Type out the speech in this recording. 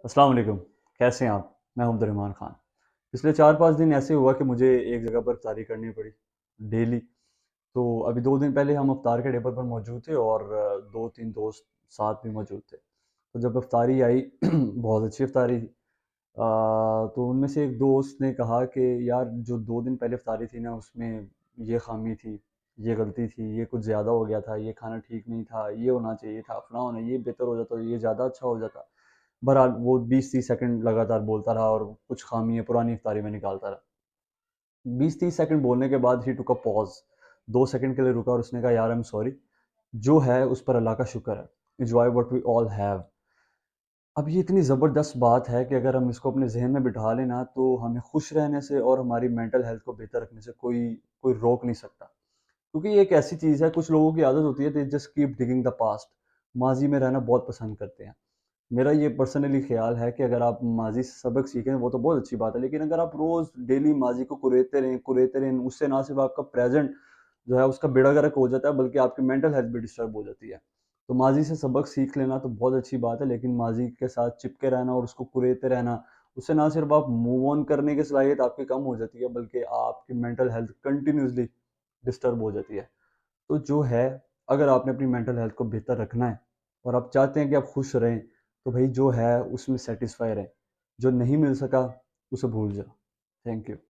अस्सलाम वालेकुम। कैसे हैं आप? मैं हूं अब्दुर्रहमान ख़ान। पिछले 4-5 दिन ऐसे हुआ कि मुझे एक जगह पर इफ्तारी करनी पड़ी, डेली। तो अभी 2 दिन पहले हम इफ्तार के टेबल पर मौजूद थे और 2-3 दोस्त साथ भी मौजूद थे। तो जब इफ्तारी आई बहुत अच्छी इफ्तारी थी। तो उनमें से एक दोस्त ने कहा कि यार जो 2 दिन पहले इफ्तारी थी ना उसमें ये ख़ामी थी, ये गलती थी, ये कुछ ज़्यादा हो गया था, ये खाना ठीक नहीं था, ये होना चाहिए था, फलाँ होना ये बेहतर हो जाता, ये ज़्यादा अच्छा हो जाता। बहरहाल वो 20-30 सेकंड लगातार बोलता रहा और कुछ ख़ामियाँ पुरानी इफ्तारी में निकालता रहा। 20-30 सेकंड बोलने के बाद ही टूक अ पॉज़, 2 सेकंड के लिए रुका और उसने कहा यार आई एम सॉरी, जो है उस पर अल्लाह का शुक्र है। Enjoy what we all have. अब ये इतनी ज़बरदस्त बात है कि अगर हम इसको अपने ज़हन में बिठा लें ना तो हमें खुश रहने से और हमारी मेंटल हेल्थ को बेहतर रखने से कोई कोई रोक नहीं सकता। क्योंकि ये एक ऐसी चीज़ है, कुछ लोगों की आदत होती है they just keep digging the past. माज़ी में रहना बहुत पसंद करते हैं। मेरा ये पर्सनली ख़्याल है कि अगर आप माज़ी से सबक सीखें वो तो बहुत अच्छी बात है, लेकिन अगर आप रोज़ डेली माज़ी को कुरेदते रहें, उससे ना सिर्फ़ आपका प्रेज़ेंट जो है उसका बेड़ा गर्क हो जाता है बल्कि आपकी मेंटल हेल्थ भी डिस्टर्ब हो जाती है। तो माज़ी से सबक सीख लेना तो बहुत अच्छी बात है, लेकिन माज़ी के साथ चिपके रहना और उसको कुरेदते रहना, उससे ना सिर्फ़ आप मूव ऑन करने की सलाहियत आपकी कम हो जाती है बल्कि आपकी मेंटल हेल्थ कंटिन्यूअसली डिस्टर्ब हो जाती है। तो जो है, अगर आपने अपनी मेंटल हेल्थ को बेहतर रखना है और आप चाहते हैं कि आप खुश रहें, तो भई जो है उसमें सैटिस्फाई रहें। जो नहीं मिल सका, उसे भूल जाओ। Thank you.